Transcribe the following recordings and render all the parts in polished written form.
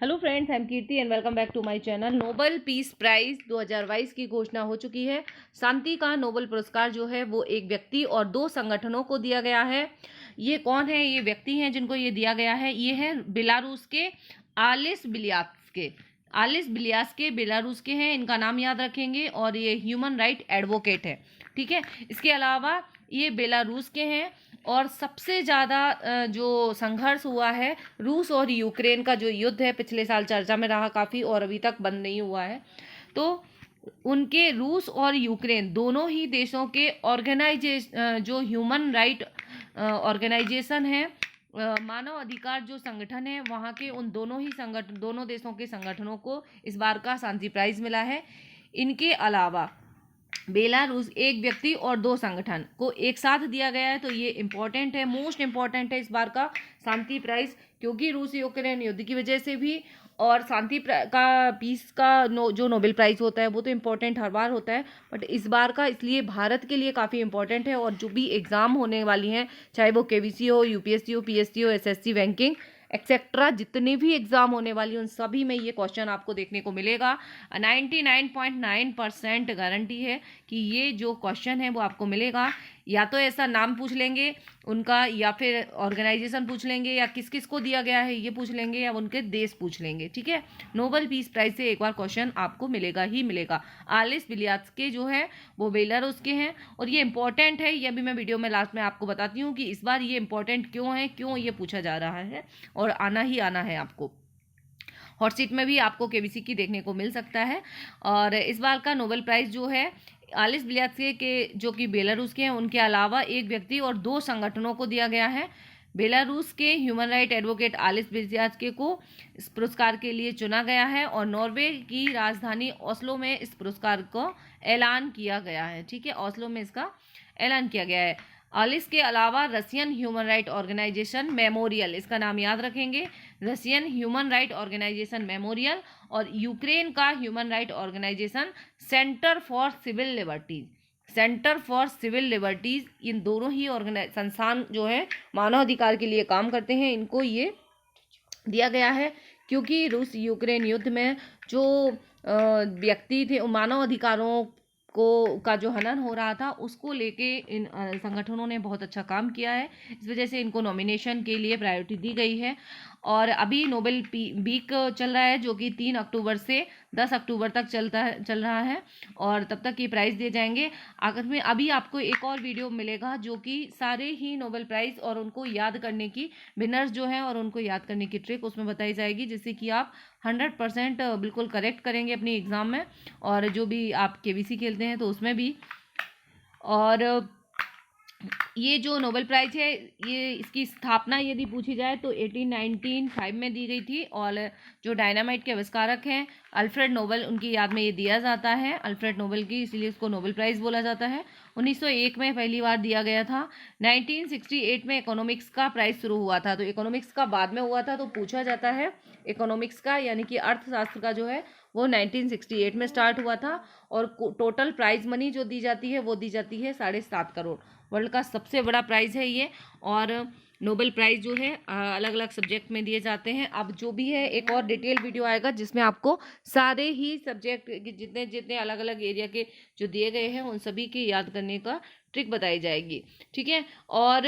Hello friends, I am Kirti and welcome back to my channel. Nobel peace prize 2022 की घोषणा हो चुकी है। शांति का नोबेल पुरस्कार जो है वो एक व्यक्ति और दो संगठनों को दिया गया है। ये कौन है? ये व्यक्ति हैं जिनको ये दिया गया है। ये है बेलारूस के आलिस बिलियात्स्के। आलिस बिलियात्स्के बेलारूस के हैं, इनका नाम याद रखेंगे। और ये ह्यूमन राइट एडवोकेट है, ठीक है। इसके अलावा ये बेलारूस के हैं और सबसे ज़्यादा जो संघर्ष हुआ है रूस और यूक्रेन का जो युद्ध है, पिछले साल चर्चा में रहा काफ़ी और अभी तक बंद नहीं हुआ है। तो उनके रूस और यूक्रेन दोनों ही देशों के जो ह्यूमन राइट ऑर्गेनाइजेशन है, मानव अधिकार जो संगठन है, वहाँ के उन दोनों देशों के संगठनों को इस बार का शांति प्राइज मिला है। इनके अलावा बेलारूस एक व्यक्ति और दो संगठन को एक साथ दिया गया है। तो ये इम्पोर्टेंट है, मोस्ट इम्पोर्टेंट है इस बार का शांति प्राइज, क्योंकि रूस यूक्रेन युद्ध की वजह से भी। और पीस का जो नोबेल प्राइज होता है वो तो इम्पोर्टेंट हर बार होता है, बट इस बार का इसलिए भारत के लिए काफ़ी इम्पोर्टेंट है। और जो भी एग्ज़ाम होने वाली हैं, चाहे वो केवीसी हो, यूपीएससी हो, पीएससी हो, एसएससी, बैंकिंग एक्सेट्रा, जितने भी एग्जाम होने वाली उन सभी में ये क्वेश्चन आपको देखने को मिलेगा। 99.9% गारंटी है कि ये जो क्वेश्चन है वो आपको मिलेगा। या तो ऐसा नाम पूछ लेंगे उनका, या फिर ऑर्गेनाइजेशन पूछ लेंगे, या किस किस को दिया गया है ये पूछ लेंगे, या उनके देश पूछ लेंगे, ठीक है। नोबेल पीस प्राइज से एक बार क्वेश्चन आपको मिलेगा ही मिलेगा। आलिस बिलियात्स्के जो है वो बेलारूस के हैं और ये इंपॉर्टेंट है। ये भी मैं वीडियो में लास्ट में आपको बताती हूँ कि इस बार ये इंपॉर्टेंट क्यों है, क्यों ये पूछा जा रहा है, और आना ही आना है आपको। हॉट सीट में भी आपको केबीसी की देखने को मिल सकता है। और इस बार का नोबेल प्राइज जो है आलिस बिलियात्स्के के, जो कि बेलारूस के हैं, उनके अलावा एक व्यक्ति और दो संगठनों को दिया गया है। बेलारूस के ह्यूमन राइट एडवोकेट आलिस बिलियात्स्के को इस पुरस्कार के लिए चुना गया है और नॉर्वे की राजधानी ओस्लो में इस पुरस्कार को ऐलान किया गया है, ठीक है। ओस्लो में इसका ऐलान किया गया है। आलिस के अलावा Russian human right organisation memorial, इसका नाम याद रखेंगे, Russian human right organisation memorial, और यूक्रेन का human right organisation centre for civil liberties, इन दोनों ही संस्थान जो है मानवाधिकार के लिए काम करते हैं, इनको ये दिया गया है। क्योंकि रूस यूक्रेन युद्ध में जो व्यक्ति थे, मानव अधिकारों का जो हनन हो रहा था, उसको लेके इन संगठनों ने बहुत अच्छा काम किया है। इस वजह से इनको नॉमिनेशन के लिए प्रायोरिटी दी गई है। और अभी नोबेल वीक चल रहा है, जो कि 3 अक्टूबर से 10 अक्टूबर तक चल रहा है, और तब तक ये प्राइज़ दिए जाएंगे। आखिर में अभी आपको एक और वीडियो मिलेगा जो कि सारे ही नोबेल प्राइज़ और उनको याद करने की विनर्स जो हैं और उनको याद करने की ट्रिक उसमें बताई जाएगी, जिससे कि आप 100% बिल्कुल करेक्ट करेंगे अपनी एग्ज़ाम में, और जो भी आप केवीसी खेलते हैं तो उसमें भी। और ये जो नोबेल प्राइज है, ये इसकी स्थापना यदि पूछी जाए तो 1895 में दी गई थी, और जो डायनामाइट के आविष्कारक हैं अल्फ्रेड नोबेल, उनकी याद में ये दिया जाता है, अल्फ्रेड नोबेल की, इसलिए इसको नोबेल प्राइज़ बोला जाता है। 1901 में पहली बार दिया गया था। 1968 में इकोनॉमिक्स का प्राइज़ शुरू हुआ था, तो इकोनॉमिक्स का बाद में हुआ था, तो पूछा जाता है इकोनॉमिक्स का, यानी कि अर्थशास्त्र का जो है वो 1968 में स्टार्ट हुआ था। और टोटल प्राइज मनी जो दी जाती है वो दी जाती है 7.5 करोड़। वर्ल्ड का सबसे बड़ा प्राइज़ है ये। और नोबेल प्राइज़ जो है अलग अलग सब्जेक्ट में दिए जाते हैं। अब जो भी है एक और डिटेल वीडियो आएगा जिसमें आपको सारे ही सब्जेक्ट जितने जितने अलग अलग एरिया के जो दिए गए हैं उन सभी की याद करने का ट्रिक बताई जाएगी, ठीक है। और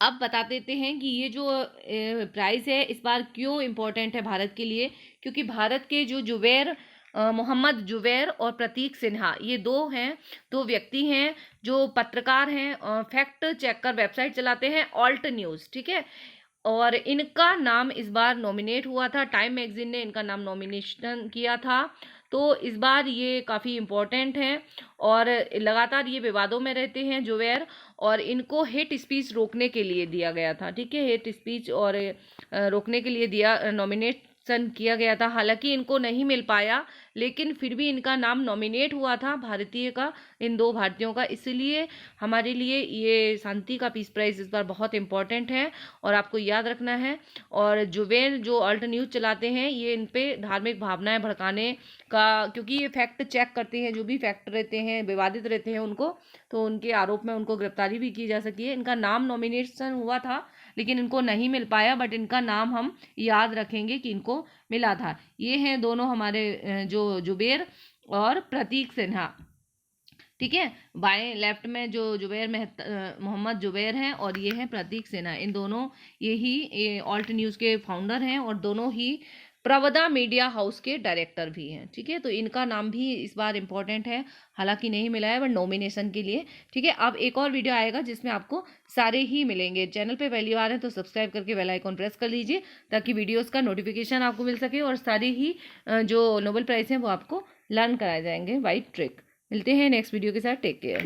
अब बता देते हैं कि ये जो प्राइज़ है इस बार क्यों इम्पोर्टेंट है भारत के लिए। क्योंकि भारत के जो मोहम्मद जुबैर और प्रतीक सिन्हा, ये दो व्यक्ति हैं जो पत्रकार हैं, फैक्ट चेकर वेबसाइट चलाते हैं, ऑल्ट न्यूज़, ठीक है। और इनका नाम इस बार नॉमिनेट हुआ था, टाइम मैगजीन ने इनका नाम नॉमिनेशन किया था। तो इस बार ये काफ़ी इम्पोर्टेंट हैं और लगातार ये विवादों में रहते हैं जुबैर, और इनको हेट स्पीच रोकने के लिए दिया गया था, ठीक है। हेट स्पीच और रोकने के लिए नॉमिनेशन किया गया था। हालांकि इनको नहीं मिल पाया, लेकिन फिर भी इनका नाम नॉमिनेट हुआ था, भारतीय का, इन दो भारतीयों का। इसलिए हमारे लिए ये शांति का पीस प्राइज़ इस बार बहुत इम्पोर्टेंट है और आपको याद रखना है। और जुबैर जो अल्ट न्यूज़ चलाते हैं, ये इन पे धार्मिक भावनाएं भड़काने का, क्योंकि ये फैक्ट चेक करते हैं, जो भी फैक्ट रहते हैं विवादित रहते हैं उनको, तो उनके आरोप में उनको गिरफ्तारी भी की जा सकी है। इनका नाम नॉमिनेशन हुआ था, लेकिन इनको नहीं मिल पाया, बट इनका नाम हम याद रखेंगे कि इनको मिला था। ये हैं दोनों हमारे जो जुबेर और प्रतीक सिन्हा, ठीक है। बाएं लेफ्ट में जो मोहम्मद जुबैर हैं और ये हैं प्रतीक सिन्हा, इन दोनों ये ऑल्ट न्यूज़ के फाउंडर हैं और दोनों ही प्रवदा मीडिया हाउस के डायरेक्टर भी हैं, ठीक है। तो इनका नाम भी इस बार इम्पोर्टेंट है, हालांकि नहीं मिला है बट नॉमिनेशन के लिए, ठीक है। अब एक और वीडियो आएगा जिसमें आपको सारे ही मिलेंगे। चैनल पे पहली बार है तो सब्सक्राइब करके बेल आइकॉन प्रेस कर लीजिए ताकि वीडियोज़ का नोटिफिकेशन आपको मिल सके और सारी ही जो नोबेल प्राइज़ हैं वो आपको लर्न कराए जाएंगे बाई ट्रिक। मिलते हैं नेक्स्ट वीडियो के साथ, टेक केयर।